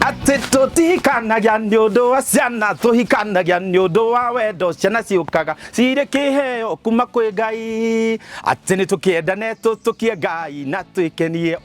ati tutihikanagia nĩ ũndũ wa ciana tuhikanagia nĩ ũndũ wa wendo ciana ciũkaga cirĩ kĩheo kuma kwĩ Ngai ati nĩ tũkĩendane tũtũkie Ngai na twĩkenie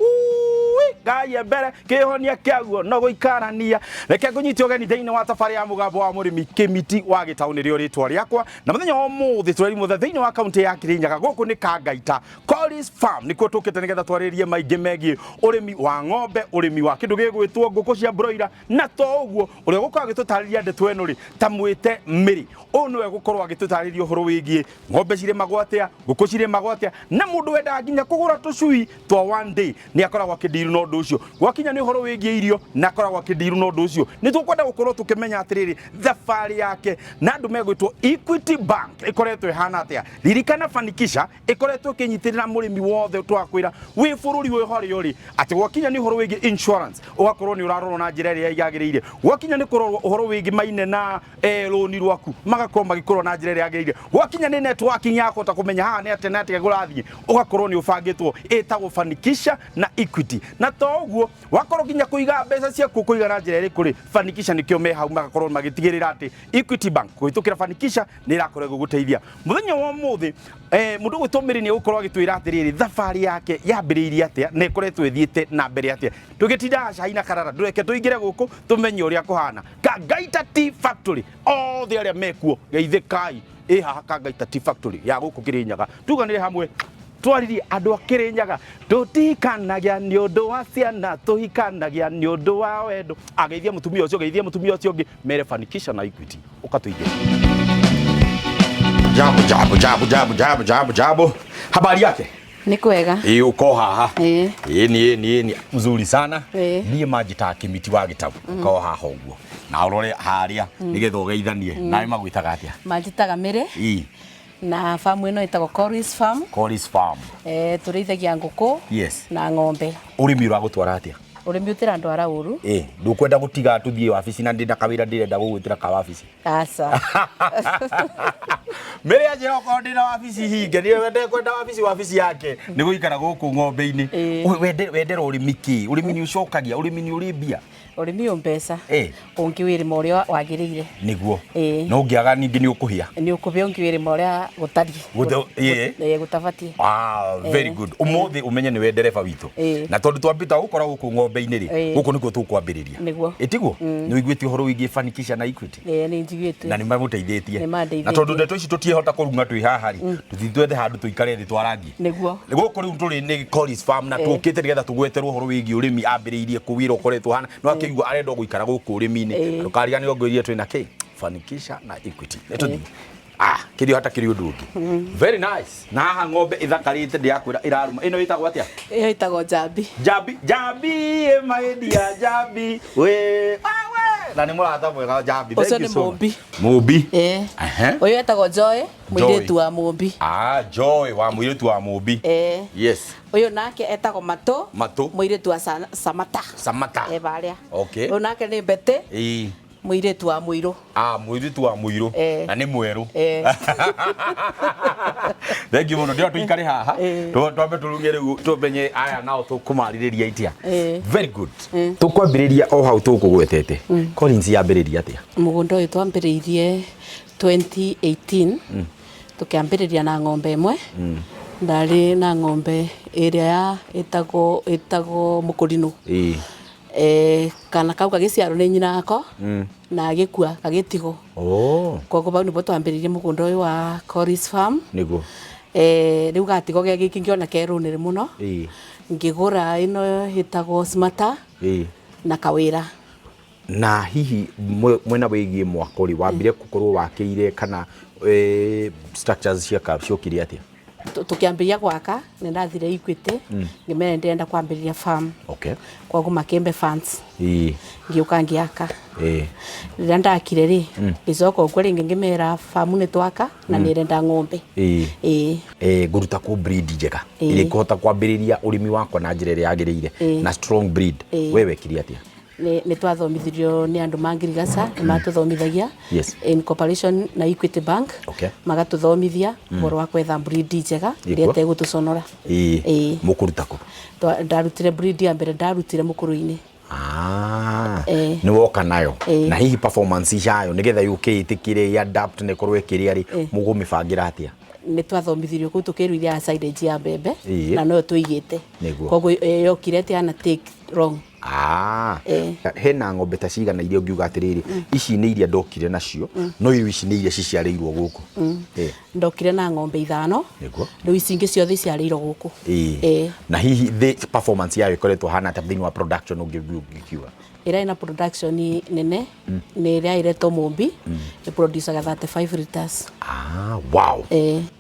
Ngai mbere kĩhonia kĩaguo no gũikarania reke ngũnyite ũgeni thĩinĩ wa thabarĩ ya mũgambo wa mũrĩmi Kĩmiti wa Gĩtaũ nĩrĩo rĩtwa rĩakwa na mũthenya wa ũmũthĩ tũrĩ mũthenya thĩinĩ wa kaunti ya Kirinyaga gũkũ nĩ Kangaita Collins Farm nĩkuo tũkĩte nĩgetha twarĩrie maingĩ megiĩ ũrĩmi wa ng'ombe ũrĩmi wa kĩndũ gĩgwĩtwo ngũkũ cia broiler na to ũguo ũrĩa gũkorwo agĩtũtarĩria ndeto ĩno rĩ ta mwĩte Mĩrĩ ũyũ nĩwe gũkorwo agĩtũtarĩria ũhoro wĩgiĩ ng'ombe cirĩmagwo atĩa ngũkũ cirĩmagwo atĩa na mũndũ wendaga nginya kũgũra tũcui twa one day nĩ akoragwo akĩndiru na ũndũ ũcio gwakinya nĩ ũhoro wĩgiĩ irio na akoragwo akĩndiru na ũndũ ũcio nĩ tũkwenda gũkorwo tũkĩmenya atĩrĩrĩ thabarĩ yake na andũ megwĩtwo Equity Bank ĩkoretwo ĩhana atĩa ririkana Fanikisha ĩkoretwo ĩkĩnyitĩrĩra mũrĩmi wothe twakwĩra wĩ bũrũri wĩ harĩa ũrĩ atĩ gwakinya nĩ ũhoro wĩgiĩ insurance ũgakorwo nĩ ũrarorwo na njĩra ĩrĩa yagĩrĩire gwakinya nĩ kũrorwo ũhoro wĩgiĩ maine na rũni rwaku magakorwo magĩkorwo na njĩra ĩrĩa yagĩrĩire gwakinya nĩ networking yako ta kũmenya haha nĩ atĩ na atĩ gũrathiĩ ũgakorwo nĩ ũbangĩtwo ĩtagwo Fanikisha na Equity na to ũguo wakorwo nginya kũiga mbeca ciaku kũiga na njĩra ĩrĩkũ rĩ Fanikisha nĩkĩo me hau magakorwo magĩtigĩrĩra atĩ Equity Bank kũhĩtũkĩra Fanikisha nĩ ĩrakorwo gũgũteithia mũthenya wa ũmũthĩ mũndũ gwĩtwo Mĩrĩ nĩ ũgũkorwo agĩtwĩra atĩrĩrĩ thabarĩ yake yambĩrĩirie atĩa na ĩkoretwo ĩthiĩte na mbere atĩa tũgĩtinda cai na karara ndũreke tũingĩre gũkũ tũmenye ũrĩa kũhana Kangaita Tea Factory othe arĩa mekuo geithĩkai haha Kangaita Tea Factory ya gũkũ Kirinyaga tuganĩre hamwe twaririe andũ a Kirinyaga tũtikanagia nĩ ũndũ wa ciana tũhikanagia nĩ ũndũ wa wendo ageithia mũtumia ũcio ũngĩ mere Fanikisha na Equity ukatuige jambo habari yake ni kwega uko haha ni mzuri sana niĩ manjĩtaga Kĩmiti wa Gĩtaũ uko haha ũguo na ũrore haria nĩgetha ũgeithanie nawe magwĩtaga atĩa manjĩtaga Mĩrĩ na farm ĩno ĩtagwo Collins Farm tũrĩithagia ngũkũ na ng'ombe ũrĩmi ũragũtwara atĩa ũrĩmi ũtirandwara ũru ndũkwenda gũtiga tũthiĩ wabici na ndĩna kawĩra ndĩrenda gũgwĩtĩra ka wabici aca Mĩrĩ anjĩra okorwo ndĩna wabici hinge nĩ wende kwenda wabici yake nĩ gũikara gũkũ ng'ombe-inĩ wendera ũrĩmi kĩ ũrĩmi nĩ ũcokagia ũrĩmi nĩ ũrĩ mbia ũrĩmi mbeca ũngĩwĩrĩma ũrĩa wagĩrĩire nĩguo no ũngĩaga ningĩ nĩ ũkũhia nĩ ũkũhĩa ũngĩwĩrĩma ũrĩa gũtariĩ gũtabatiĩ very good ũmũthĩ ũmenye nĩ we ndereba witũ na tondũ twambĩta gũkora gũkũ ng'ombe-inĩ rĩ gũkũ nĩkuo tũkwambĩrĩria ĩtiguo nĩ ũiguĩte ũhoro wĩgiĩ Fanikisha na Equity nĩ njiguĩte na nĩ magũteithĩtie na tondũ ndeto ici tũtiĩhota kũrunga twĩ haha rĩ tũtitwethe handũ tũikare thĩ twarangie nĩguo gũkũ rĩu tũrĩ nĩ Collins Farm na tũkĩte nĩgetha tũgweterwo ũhoro wĩgiĩ ũrĩmi ambĩrĩirie kũwĩra ũkoretwo hana no akĩigua arenda gũikara gũkũ ũrĩmi-inĩ ndũkariganĩrwo ngwĩrie twĩna kĩ Fanikisha na Equity nĩtũthiĩ kĩrĩa hata kĩrĩ ũndũ ũngĩ very nice na haha ng'ombe ĩthakarĩte ndĩrakwĩra ĩraruma ĩno ĩtagwo atĩa ĩyo ĩtagwo Njambi maendia Njambi na nĩ mũrata mwega Njambi ũcio nĩ Mũmbi ũyũ etagwo Joy mũirĩtu wa Mũmbi Joy wa mũirĩtu wa Mũmbi yes ũyũ nake etagwo Matũ mũirĩtu wa Samata barĩa ũyũ nake nĩ Mbete mũirĩtu wa Mũirũ mũirĩtu wa Mũirũ na nĩ mwerũ thengi mũno ndĩra tũikare haha twambe tũrunge rĩu tũmenye aya nao tũkũmarĩrĩria itia very good tũkwambĩrĩria o hau tũkũgwetete Collins yambĩrĩria atĩa mũgũnda ũyũ twambĩrĩirie 2018 tũkĩambĩrĩria na ng'ombe ĩmwe ndarĩ na ng'ombe ĩrĩa ĩtagwo Mũkũrinũ kana kau gagĩciarwo nĩ nyina yako na agĩkua gagĩtigwo koguo bau nĩbo twambĩrĩirie mũgũnda ũyũ wa Collins Farm nĩguo rĩu gatigo gĩa gĩkĩ ngĩona kerũnĩrĩ mũno ngĩgũra ĩno ĩtagwo Smarter na Kawĩra na hihi mwena wĩgiĩ mwako rĩ wambire gũkorwo wakĩire kana structures ciokire atĩa tukiambĩrĩria gwaka nĩ ndathire Equity ngĩmera ndĩrenda kwambĩrĩria farm koguo makĩmbe funds ngĩũka ngĩaka rĩrĩa ndakire rĩ ngĩcoka ũguo rĩngĩ ngĩmera farm nĩ twaka na nĩ renda ng'ombe ngũruta kũ breed njega ĩrĩa ĩkũhota kwambĩrĩria ũrĩmi wakwa na njĩra ĩrĩa yagĩrĩire na strong breed we wekire atĩa nĩ twathomithirio nĩ andũ mangirigaca nĩ matũthomithagia in cooperation na Equity Bank magatũthomithia ũhoro wa kwetha breed njega ĩrĩa ĩtegũtũconora mũkũruta kũ ndarutire breed ya mbere ndarutire Mũkũrũ-inĩ Ni woka nayo na hihi performance yayo nigetha yuke itikire adapt ne korwe kiria ri mugumibangira atia ni twathomithirio ku tukiruithia silage ya mbembe na no tuigite koguo yokire ti ana take wrong. Hena ng'ombe ta cigana iria ungiuga atiriri ici ni iria ndokire nacio no ici ni iria ciciarĩirwo guku ndokire na ng'ombe 5 riu ici ingi ciothe ciarĩirwo guku na hihi the performance yayo ikoretwo hana ta thĩinĩ wa production ungiuga ira ina production nene ni ira iretwo Mumbi e producer 35 liters. Wow.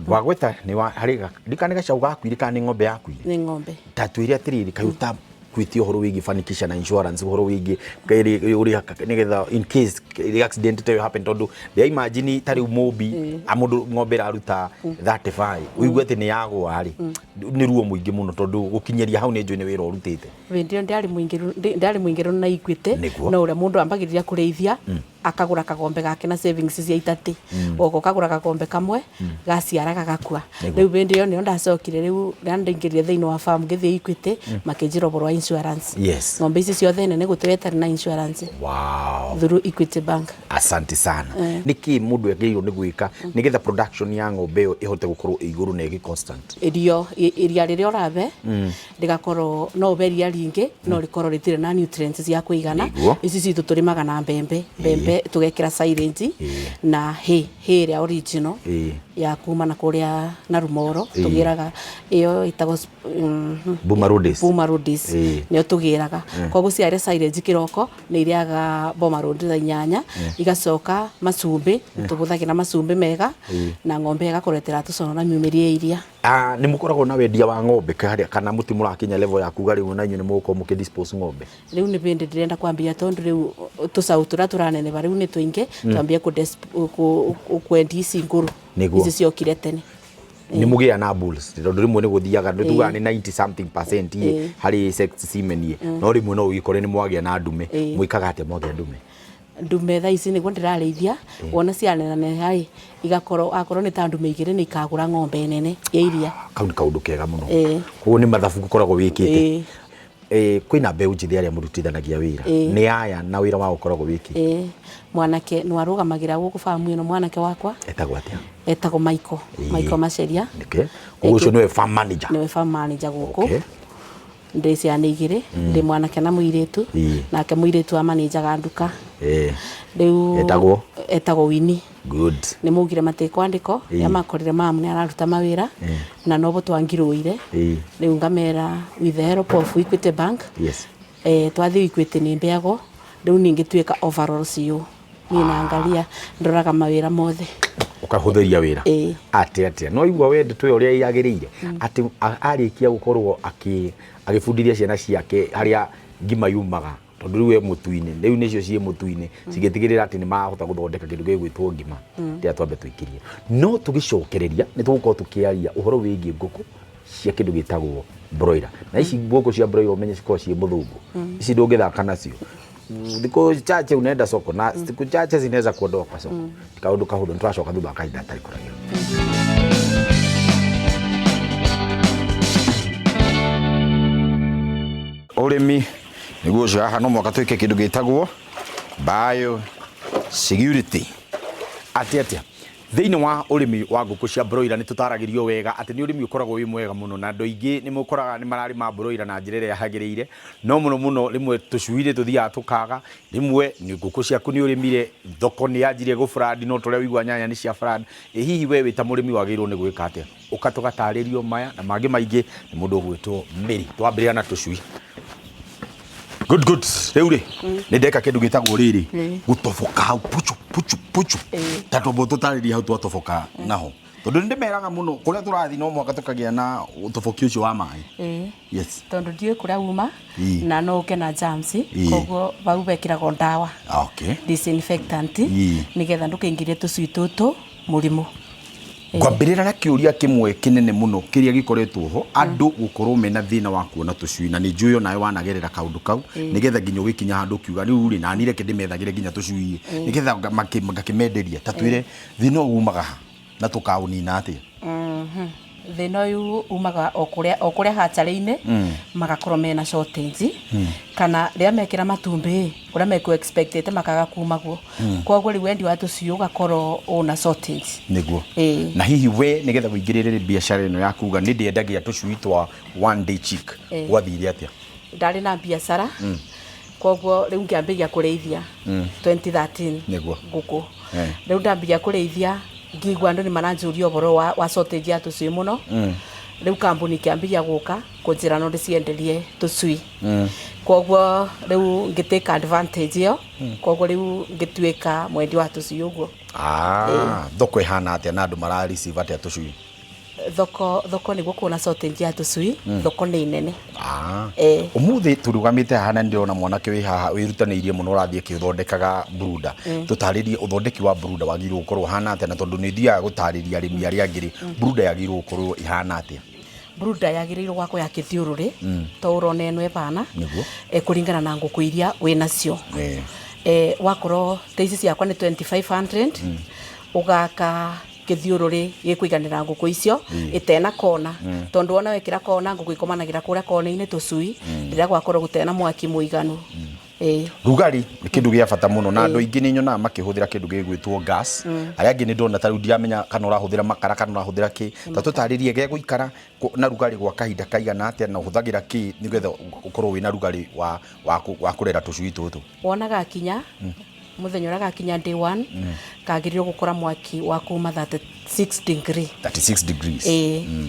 Wagweta ni wa harika ndikanega cau gakwirika ni ng'ombe yaku ni ng'ombe tatwire atiriri kayuta kwiti uhoro wigi fanikisha na insurance uhoro wigi uri nigetha in case the accident to happen tondu they imagine tari Mumbi amundu ng'ombe raruta 35 uigwete ni yagwa ari ni ruo muingi muno tondu gukinyeria hau ni njui ni wira urutite windio ndari muingiru na ikwite no ure mundu ambagiriria kureithia akagura kagombe gake na savings cia 30 oko kagura kagombe kamwe gaciara gagakua riu bindi yo ni ndacokire riu ndingirire thiini wa farm githie ikwite makinjiro borwa insurance ng'ombe ici ciothe nene gutweta na insurance through Equity Bank. Asante sana niki mundu agirwo ni gwika nigetha production ya ng'ombe yo ihote gukorwo iguru na igi constant iria riria urabe ndigakorwo no beria ringi no rikorwo ritire na nutrients cia kuigana ici citu turimaga na mbembe tugekira silage na ria original ya kuma na kuria na Rumoro tugiraga iyo itago Bumarudis nio tugiraga koguo ciare silage kiroko ni iriaga Bomarudis inyanya igacoka macumbi tubuthagira macumbi mega na ng'ombe igakoretera tucona miumirie iria ni mukoragwo na wendia wa ng'ombe kana muti murakinya level ya kuga riu na inyu ni muko mukidispose ng'ombe riu ni bindi ndirenda kwambia tondu riu tucautura turanene bari ni twingi twambia kwendi ici nguru ici ciokire tene ni mugia na bulls tondu rimwe ni guthiaga tuga ni 90 something % hari sex semen no rimwe no ugikore ni mwagia na ndume muikaga atia mwagia ndume tha ici ni ndirarĩithia wona cianene hai akorwo ni ta ndume igire ni ikagura ng'ombe nene ya iria kaundu kega muno koguo ni mathabu gukoragwo wikite kwina mbeu njithi aria murutithanagia wira ni aya na wira wa gukoragwo wiki mwanake no arugamagira guku famu ino mwanake wakwa etagwo atia etagwo Michael Maceria koguo ucio niwe farm manager guku ndeci anigire ndi mwanake na muiretu nake muiretu amanajaga nduka riu etagwo Winnie ni mugire matekwandiko ya makorire mamu ni araruta mawira na nobo twangiruire riu ngamera with the help of Equity Bank twathi Equity ni mbeago riu ningituika overall CEO ni naangalia ndoraga mawira mothe ukahuthiria wira atia no igwa wende twe uria yagirire ati arikia gukorwo agifundithia ciana ciake haria ngima yumaga tondu riu mutuine riu nicio cie mutuine cigetigirira ati ni mahota guthondeka kindu gigwitwo ngima tia twambe twikirie no tugicokereria ni tugukorwo tukiaria uhoro wigi nguku cia kindu gitagwo broiler na ici nguku cia broiler umenye cikorwo cie muthungu ici ndungithaka nacio ndiko chache unaenda soko na siku chache zinaweza kuondoka soko kaundu kahudo nturashoka thutha kahinda tari kuragira urimi niguo jaha no mwaka twike kindu gitagwo bio security atia thiini wa urimi wa nguku cia broiler ni tutaragirio wega ati ni urimi ukoragwo wi mwega muno na ndo ingi ni mukoraga ni marari ma broiler na njire ya hagirire no muno rimwe tucuire tuthia tukaga rimwe ni nguku ciaku ni urimire thoko ni yanjire go frad no tore wigwa nyanya ni cia frad hihi we wita murimi wagirwo ni gwika atia ukatugataririo maya na mangi maingi ni mundu ugwitwo Miri twambiria na tucui good reure ni ndeka kindu gitagwo riri gutofoka hau puchu tatu boto tariri hau twatofoka naho tondu ndimeraga muno kuria turathi no mwaka tukagia na utofoki ucio wa mai tondu ndiwe kuria uma na no ukena germs koguo bau bekirago ndawa disinfectant nigetha ndukingirie tucui tutu murimu kwambirira na kiuria kimwe kinene muno kiria gikoretwo ho andu gukorwo mena thina wa kuona tucui na ni njuyo nawe wanagerera kaundu kau nigetha nginyo gikinya handu kiuga riu ri na nire kindimethagire nginya tucui nigetha ngakimenderia tatwire thina umaga na tukaunina atia thina uyu umaga okuria hatchari-ini magakorwo mena shortage kana ria mekira matumbi uria meku expected makaga kuma guo kwoguo riu wendi wa tuciu gakorwo una shortage niguo na hihi we nigetha wingirire biashara ino ya kuga ni ndiendagia tucui twa one day chick gwathire atia ndari na biashara kwoguo riu ngiambiria kureithia 2013 niguo nguku riu ndambiria kureithia ngigwa andu ni maranjuria uboro wa shortage ya tucui muno riu kambuni kiambiria guka kunjira no ndicienderie tucui kwoguo riu ngitake advantage yo kwoguo riu ngituika mwendi wa tucui uguo thoko ihana atia na andu mara receive atia tucui thoko niguo kuna shortage ya tucui thoko ni nene umuthi turugamite hana ndirona mwanake wi haha wirutaniirie muno urathie kiuthondekaga brooder tutaririe uthondeki wa brooder wagirwo gukorwo hana atia na tondu ni thiaga gutariria arimi aria angiri brooder yagirwo gukorwo ihana atia brooder yagirirwo gwako ya kithiururi to urona eno ebana kuringana na nguku iria winacio wakorwo teici ciakwa ni 2500 ugaka kithiururi gikuiganira nguku icio itena kona tondu ona wekira kona nguku ikomanagira kuria kona-ini tucui rira gwakorwo gutena mwaki muiganu rugari ni kindu gia bata muno na andu ingi ni nyona makihuthira kindu gigwitwo gas aria angi ni ndona ta ndiamenya kana urahuthira makara kana urahuthira ki ta tutaririe ge guikara na rugari gwa kahinda kaigana atia na uhuthagira ki nigetha ukorwo wina rugari wa kurera tucui tutu wonaga kinya muthenya ura gakinya day 1 kagirirwo gukora mwaki wa kuma 36 degrees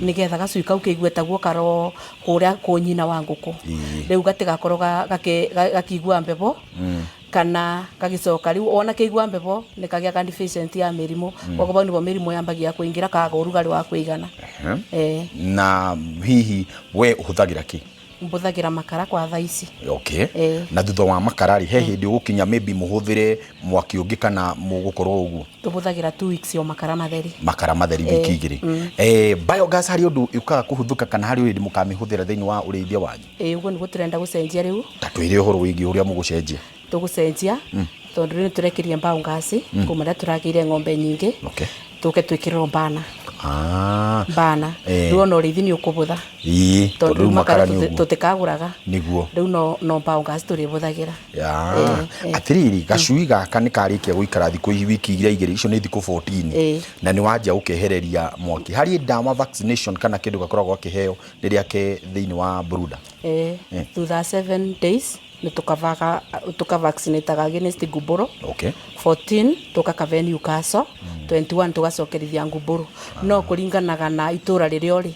nigetha gacui kau kigueta guo karo kuria kunyina wa nguku riu gatigakorwo gakigua mbebo kana kagicoka riu ona kigua mbebo ni kagia ka deficient ya mirimu koguo nibo mirimu yambagia kuingira kaga urugari wa kuigana na hihi we uhuthagira ki mbuthagira makara kwa thaici na thutha wa makara ri he hindi ugukinya maybe muhuthire mwaki ungi kana mugukorwo uguo tubuthagira 2 weeks yo makara matheri wiki igiri biogas hari undu ukaga kuhuthuka kana hari hindi mukamihuthira thiini wa urithia wanyu uguo niguo turenda gucenjia riu tatwire uhoro wigi uria mugucenjia tugucenjia tondu riu turekirie biogas kumara turagire ng'ombe nyingi tuke twikirwo bana bana riu no rithi ni ukubutha tondu makara tutikaguraga niguo riu no biogas tuributhagira atiriri gacui gaka ni karikia guikara thiku wiki igiri icio ni thiku 14 na ni wanja ukehereria mwaki hari ndawa vaccination kana kindu gakoragwo akiheo riria ke thiini wa brooder thutha 7 days ni tukavaccinate against nguburu 14 tukakave Newcastle 21 tugacokerithia nguburu no kuringanaga na itura riria uri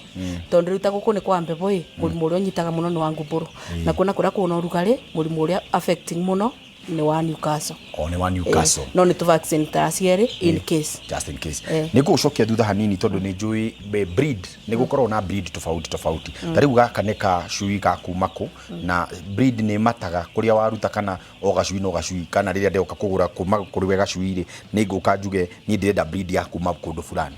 tondu riu ta guku ni kwa mbebo murimu uria unyitaga muno ni wa nguburu na kuna kuria kuna urugari murimu uria affecting muno ni wa Newcastle ni wa Newcastle no ni tu vaccine tasieri in case just in case ni gucokia thutha hanini tondu ni njui breed ni gukorwo na breed tofauti tariu gaka ne ka cui ka kumaku na breed ni mataga kuria waruta kana o gacui no gacui kana riria ndeoka kugura kuma kuri wega cui ri ni nguka njuge ni ndirenda breed ya kuma kundu fulani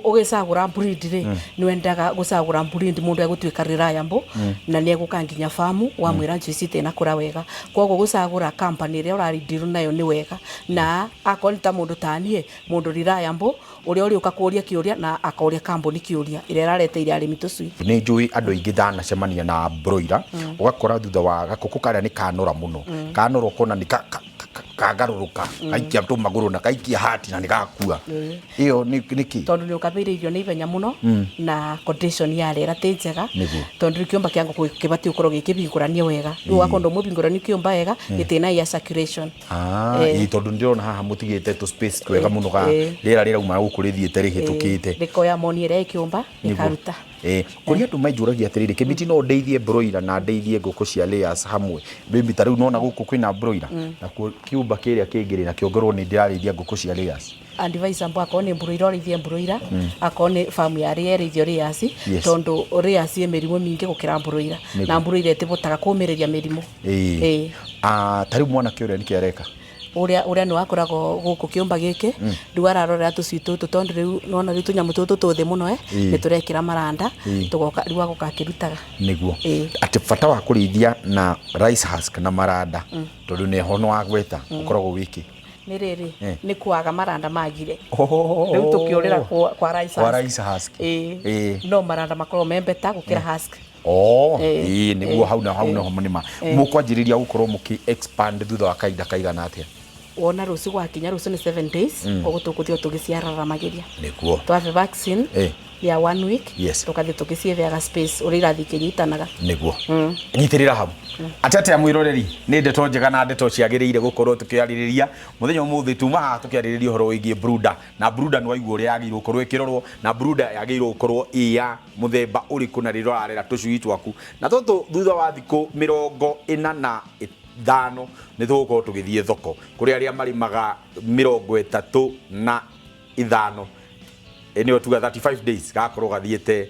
ugisagura breed ri ni wendaga gusagura breed mundu agutwika reliable na ni egukanginya famu wa mwira njui citena kura wega kwogo gusagura company ri urari deal nayo ni wega na akonta mundu tanie mundu reliable uria uri ukakuria kiuria na akoria company kiuria ire rareteire arimi tucui ni njui andu ingi thana cemania na broiler ugakora thutha wa gakuku karia ni kanora muno kanora ukona ni kagaruruka kaikia tu maguru na kaikia hati na nikakua iyo niki tondu ni ukabire irio ni ibenya muno na condition ya rera tinjega tondu kiomba kiangu kibati ukorwo gikibinguranie wega riu akondo mubinguranie kiomba wega gitina ya circulation tondu ndirona haha mutigite tu space twega muno ga rera rira uma gukurithiete rihitukite riko ya moni ire kiomba ikaruta kuria andu maijuragia atiriri kimiti no ndeithie broiler na ndeithie nguku cia layers hamwe baby tariu nona guku kwina broiler na kiumba kiria kingiri na kiongorwo ni ndirarithia nguku cia layers advice ambo akone broiler orithie broiler akone farm ya rithio layers tondu layers emerimu mingi gukira broiler na broiler etibotaga kumiriria merimu tariu mwana kiuria nikiareka uria no akorago guku kiumba giki duara rora tucui tutu tondu riu nona riu tunyamu tutu tuthi muno ni turekira maranda tugoka riu agoka kirutaga niguo ati fata wa kurithia na rice husk na maranda tondu ni hono wa gweta ukoragwo wiki nĩ rĩrĩ nĩ kwaga maranda magire rĩu tũkĩũrĩra kwa Rice Husk no maranda makorwo membeta gũkĩra Husk nĩguo hau naho nĩma mũkwanjĩrĩria gũkorwo mũkĩ expand thutha wa kahinda kaigana atĩa wona rũciũ gwakinya rũciũ nĩ 7 days koguo tũgũthiĩ tũgĩciararamageria nĩguo twabe vaccine ya 1 week tũgathiĩ tũgĩciethaga space ũrĩa irathiĩ kĩnyitanaga nĩguo nyitĩrĩra hau atete mwĩroreri nĩ ndeto njega na ndeto ciagĩrĩire gũkorwo tũkĩarĩrĩria mũthenya ũmũthĩ tuma haha tũkĩarĩrĩria ũhoro wĩgiĩ brooder na brooder nĩ waigua ũrĩa yagĩrĩirwo gũkorwo ĩkĩrorwo na brooder yagĩrĩirwo gũkorwo ya mũthemba ũrĩkũ na rĩrĩa ũrarera tũcui twaku na tũtũ thutha wa thikũ 45 nĩ tũgũkorwo tũgĩthiĩ thoko kũrĩ arĩa marĩmaga 35 nĩyo tuga 35 days gakorwo gathiĩte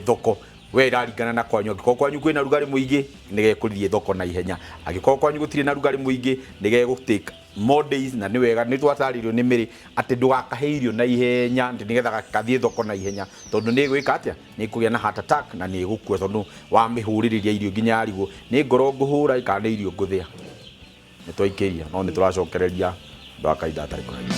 thoko we iraringana na kwanyu angĩkorwo kwanyu kwĩna rugarĩ mũingĩ nĩ gekũrithie thoko na ihenya angĩkorwo kwanyu gũtirĩ na rugarĩ mũingĩ nĩ gegũtake more days na nĩ wega nĩ twatarĩrio nĩ mĩrĩ atĩ ndũgakahe irio na ihenya nĩgetha gathiĩ thoko na ihenya tondũ nĩ gwĩka atĩa nĩ kũgĩa na heart attack na nĩ gũkua tondũ wa mĩhũrĩrĩria irio nginya yarigwo nĩ ngoro ngũhũra kana nĩ irio ngũthĩa nĩ twaikĩria no nĩ tũracokereria ndwakainda atarĩ kũraihu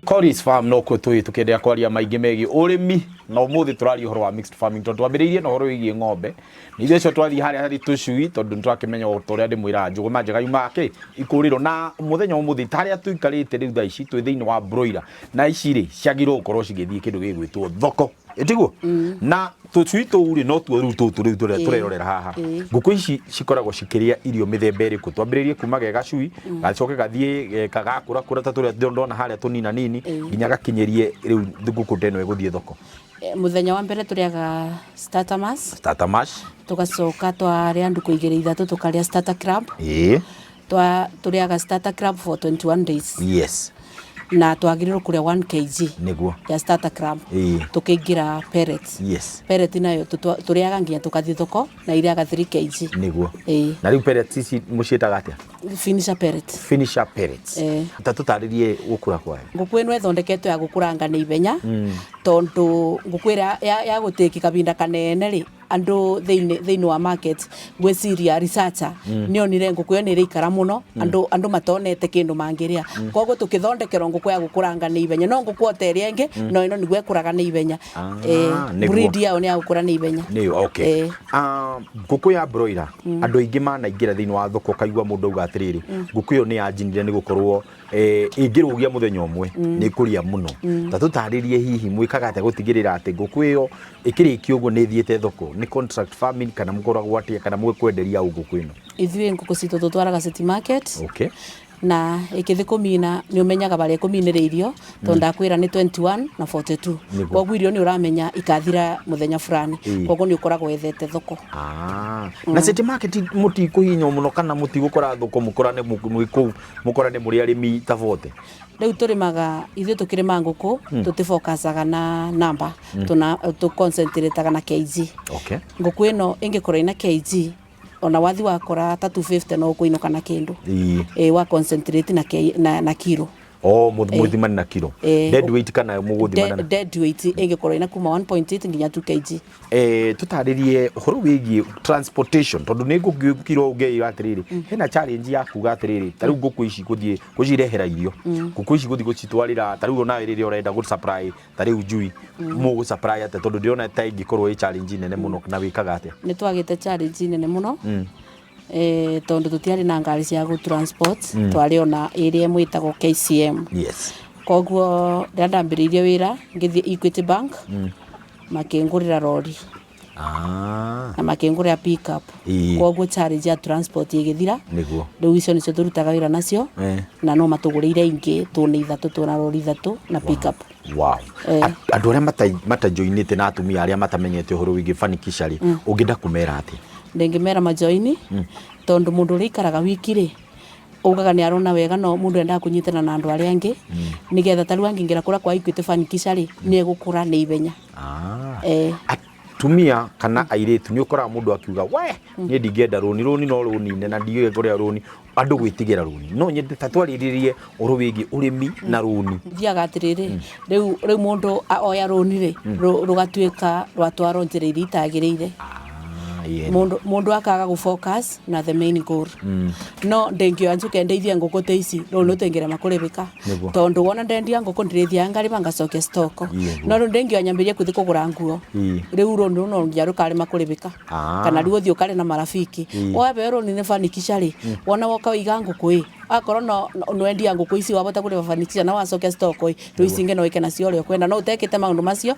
Coris Farm no kwo tũkĩendelea kwaria maingĩ megiĩ ũrĩmi na ũmũthĩ tũraria ũhoro wa mixed farming tondũ twambĩrĩirie na ũhoro wĩgiĩ ng'ombe nĩ ithuĩ cio twathiĩ harĩa harĩ tũcui tondũ nĩ tũrakĩmenya o ta ũrĩa ndĩmwĩraga njũgũma njega yumaga ikũrĩro na mũthenya ũmũthĩ harĩa tũikarĩte rĩu thaa ici twĩ thĩinĩ wa broiler na ici rĩ ciagĩrĩirwo gũkorwo cigĩthiĩ kĩndũ gĩgwĩtwo thoko ĩtiguo na tũcui tũu rĩ no tuo rĩu tũtũ rĩu tũrerorera haha ngũkũ ici cikoragwo cikĩrĩa irio mĩthemba ĩrĩkũ twambĩrĩrie kuma ge gacui gacoke gathiĩ kagakũra ta tũrĩa ndona harĩa tũnina nini nginya gakinyĩrie rĩu ngũkũ ndeno ĩgũthiĩ thoko muthenya wa mbere tũrĩaga starter mash tugacoka twarĩa ndukũ 2-3 tukarĩa starter crab tũrĩaga starter crab for 21 days na twagĩrĩirwo kũrĩa 1 kg nĩguo ya starter crab tũkĩingĩra pellets pellet nayo tũrĩaga nginya tũgathiĩ thoko na iriaga 3 kg nĩguo na rĩu pellets ici mũciĩtaga atĩa finisher pellets ta tũtarĩrie gũkũra kwayo ngũkũ ĩno ĩthondeketwo ya gũkũranga na ihenya tondũ ngũkũ ĩrĩa ya gũtĩki kabinda kanene rĩ andũ thĩinĩ wa market gwĩciria researcher nĩonire ngũkũ ĩyo nĩ ĩrĩikara mũno andũ matonete kĩndũ mangĩrĩa koguo tũkĩthondekerwo ngũkũ ya gũkũranga na ihenya no ngũkũ o ta ĩrĩa ĩngĩ no ĩno nĩguo ĩkũraga na ihenya breed yao nĩ ya gũkũra na ihenya ngũkũ ya broiler andũ aingĩ manaingĩra thĩinĩ wa thoko kaigua mũndũ auga atĩrĩrĩ ngũkũ ĩyo nĩ yanjinire nĩ gũkorwo ĩngĩrũgia mũthenya ũmwe nĩ ĩkũria mũno ta tũtarĩrie hihi mwĩkaga atĩa gũtigĩrĩra atĩ ngũkũ ĩyo ĩkĩrĩkia ũguo nĩ ĩthiĩte thoko nĩ contract farming kana mũkoragwo atĩa kana mwĩkwenderia ngũkũ ĩno ithuĩ ngũkũ citũ tũtwaraga city market na ĩkĩthĩ kũmina nĩ ũmenyaga barĩa kũminĩre irio tondũ ndakwĩra nĩ 21 na 42 koguo irio nĩ ũramenya ikathira mũthenya fulani koguo nĩ ũkoragwo wethete thoko na city market mũtikũhinywo mũno kana mũtigũkora thoko mũkorane mũrĩ arĩmi tofauti rĩu tũrĩmaga ithuĩ tũkĩrĩma ngũkũ tũtifokacaga na namba tũconcentrateaga na kg ngũkũ ĩno ĩngĩkorwo ina kg ona wathi wakora 350 no kuinuka na kindu wa concentrate na kilo muthimani na kilo dead weight kana muguthimana dead weight ĩngĩkorwo ina kuma 1.8 nginya 2 kg tutaririe horo wĩgiĩ transportation tondu nĩ ngũkiro ũngeira atĩrĩrĩ hena challenge ya kuga atĩrĩrĩ ta rĩu ngũkũ ici gũthiĩ gũcirehera irio ngũkũ ici gũthiĩ gũcitwarĩra ta rĩu ona rĩrĩa ũrenda gũ supply ta rĩu njui mũgũ supply atĩ tondu ndĩrona ta ingĩkorwo ĩ challenge nene mũno na wĩkaga atĩa nĩ twagĩte challenge nene mũno tondu tutiari na ngari cia go transport twari ona area mwitagwo KCM koguo ndambĩrĩirie wĩra ngĩthiĩ Equity Bank makĩngũrĩra lori na makĩngũrĩra pick up koguo challenge ya transport ĩgĩthira rĩu icio nĩcio tũrutaga wĩra nacio na no matũgũrĩire ingĩ tũnĩ 3 tũna lori 3 na pick up andũ arĩa matajoinĩte na atumia arĩa matamenyete ũhoro wĩgiĩ fanikisha ũngĩenda kũmera atĩ ndengĩmera majoini tondu mundu rĩikaraga wiki rĩ ugaga nĩ arona wega no mundu enda kunyitana na andũ arĩa angĩ nigetha taru angĩngĩra kũra kwa Equity fanikisha rĩ nĩ gũkũra nĩ ihenya tumia kana airĩtu nĩ ũkoraga mũndũ akiuga we niĩ ndingĩenda rũni no rũni na ndigĩe kũrĩa rũni andũ gwĩtigĩra rũni no nyende tatwarĩrĩrie ũhoro wĩgiĩ ũrĩmi na rũni thiaga atĩrĩrĩ rĩu mũndũ oya rũni rĩ rũgatuĩka rwatwarwo njĩra iria itagĩrĩire mundu akaga gu focus na the main goal no ndengio anjuke ndeithia nguku teici no nutengera makuribika tondu wona ndendia nguku ndirithia ngari bangacokia stock no ndengio anyambirie kuthi kugura nguo riu ro no njaru kare makuribika kana riu thio kare na marafiki wabe ro ni fanikisha ri wona woka wiga nguku akoro no endia nguku ici wabota kuri fanikisha na wacokia stock riu icinge no ikena cio rio kwenda no utekite maundu macio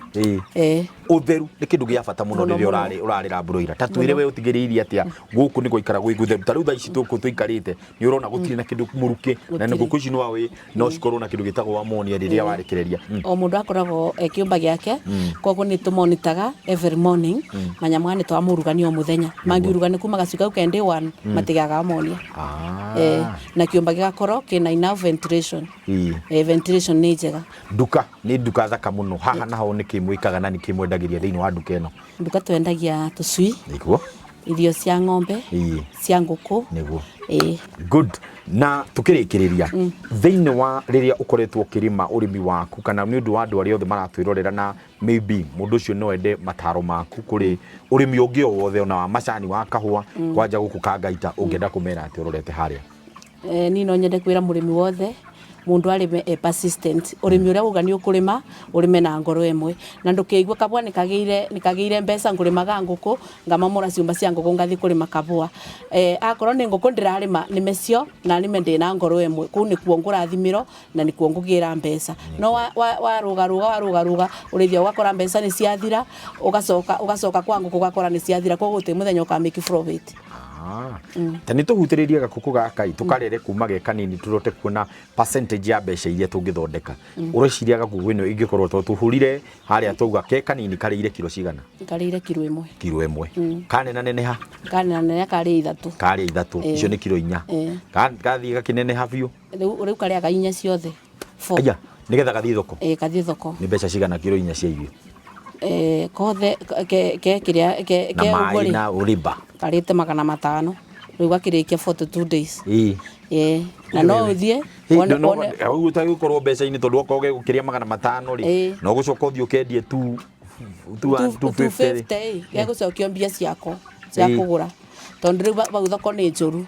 utheru ni kindu gia bata muno riria urarira broiler tatuire we utigiriirie atia guku ni goikara gwi gutheru tariu tha ici tuku tuikarite ni urona gutire na kindu muruke na nguku ici no awe no cikorwo na kindu gitagwo ammonia riria warekereria o mundu akoragwo kiumba giake koguo ni tumonitaga every morning manyamwani twa murugani o muthenya mangiurugani kuma gacuka ukende 1 matigaga ammonia na kiumba gigakorwo kina enough ventilation ventilation ni njega ni duka thaka muno haha naho ni kimwikaga na ni kimwendagiria thiini wa duka eno duka twendagia tucui niguo irio cia ng'ombe cia nguku niguo good na tukirikiriria thiini wa riria ukoretwo kirima urimi waku kana ni undu wa andu aria othe maratwirorera na maybe mundu ucio no ende mataro maku kuri urimi ungi o wothe ona wa macani wa kahua kwanja guku Kangaita ungenda kumera ati urorete haria ni no nyende kwira murimi wothe mundu arime persistent urimi uria ugani ukurima urime na ngoro emwe na ndukigwa kabwa nikageire mbeca ngurimaga nguku ngamamura ciumba cia nguku ngathi kurima kabwa akorwo ni nguku ndirarima ni mecio na nime ndina ngoro emwe ku ni kuo ngurathimiro na ni kuo ngugira mbeca no waruga urithia ugakora mbeca ni ciathira ugacoka kwa nguku ugakora ni ciathira koguo te muthenya ukamake profit tani tuhutiriria gakuku gaka tukarere kuma ge kanini turote kuona percentage ya mbeca iria tungithondeka ureciria gakuku ino ingikorwo tuhurire haria tuga ke kanini karire kilo cigana karire kilo 1 kanena neneha kari 3 icio ni kilo 4 gathi gakineneha biu riu karia ga 4 ciothe 4 aya nigetha gathi thoko gathi thoko ni mbeca cigana kilo 4 cia irio kothe ke na mai na uriba karite 500 riu gakirikia 42 days na no uthie au utagikorwo mbeca ini tondu okoge gukiria 500 ri no gucoka uthio kendie 250 gegucokio mbia ciako cia kugura tondu riu bau thoko ni njuru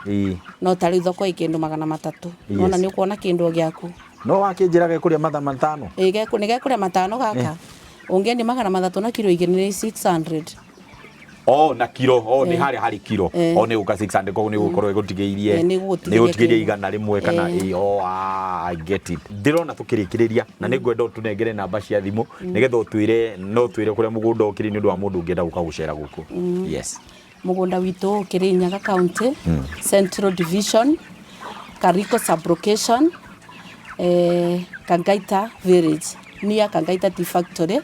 no tari thoko ikindu 300 nona ni ukuona kindu giaku no wakinjira gekuria 500 gekuria 5 gaka ungendi 300 na kilo 2 ni 600 na kilo ni hari kilo ni uka 600 ko ni gukorwo gutigeirie ni gutigirie igana rimwe kana I get it ndirona tukirikiriria na ni ngwenda tunengere namba cia thimu nigetha utwire kuria mugunda ukiri ni undu wa mundu ungienda guka gucera guku yes mugunda witu Kirinyaga County Central Division Kariko Sublocation Kangaita Village near Kangaita Tea Factory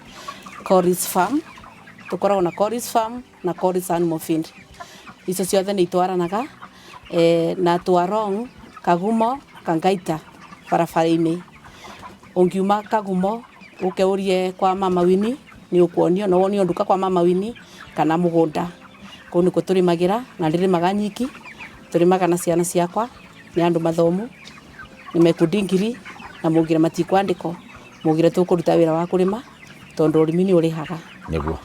Coris Farm tukoragwo na Coris Farm na Coris Animal Feed icio ciothe ni itwaranaga na Twarong Kagumo Kangaita barabara-ini ungiuma Kagumo ukeurie kwa Mama Winnie ni ukuonio no wonio nduka kwa Mama Winnie kana mugunda kuu ni kuturimagira na ndirimaga nyiki turimaga na ciana ciakwa ni andu mathomu ni mekudingiri na mugira matikwandiko mugira tukuruta wira wa kurima tondu urimi ni urihaga niguo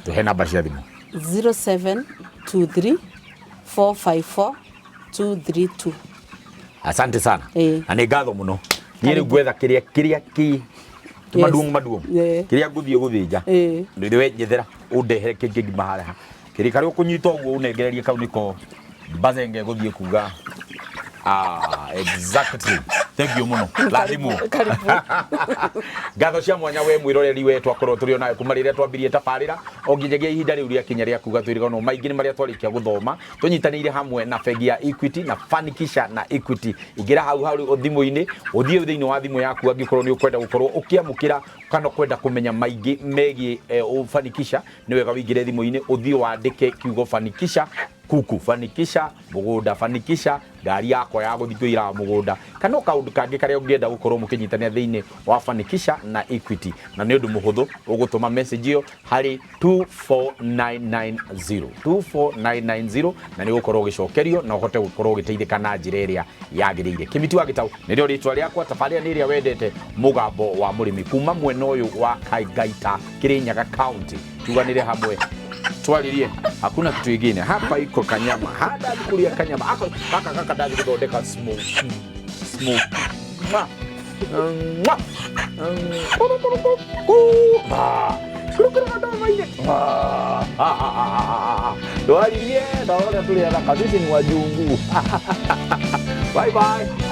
tuhe namba cia thimu 0723 454 232 asante sana na ni ngatho muno ni ngwetha kiria maduong kiria nguthie guthinja ndi we nyethera undehere kingi mahara kiri kari ukunyita uguo unengererie kau niko bazenge guthie kuga exactly thank you muno lazimu ngatho cia mwanya we mwiroreri we twakorwo turi onawe kuma riria twambirie tabarira onginyagia ihinda riu ria kinya ria kuga twiriganwo maingi ni maria twarikia guthoma tunyitanire hamwe na bengi ya Equity na Fanikisha na Equity igira hau thimu-ini uthie thiini wa thimu yaku angikorwo ni ukwenda gukorwo ukiamukira kana kwenda kumenya maingi megi Fanikisha ni wega wingire thimu-ini uthie wandike kiugo Fanikisha kuku Fanikisha mugunda Fanikisha ngari yako ya guthikuira mugunda kana kaundu kangi karia ungienda gukorwo mukinyitania thiini wa Fanikisha na Equity na ni undu muhuthu ugutuma message iyo hari 24990 na ni gukorwo gicokerio na uhote gukorwo giteithika na njira iria yagirire Kimiti wa Gitau ni rio ritwa riakwa tafaria ni iria wendete mugambo wa murimi kuma mwena uyu wa Kangaita Kirinyaga County tuganire hamwe twalilie, hakuna kitu kingine hapa, iko kanyama hada kulia kanyama aka kaka dadi kudodeka smoke twalilie, naona tuli haraka, sisi ni wajungu. Bye bye.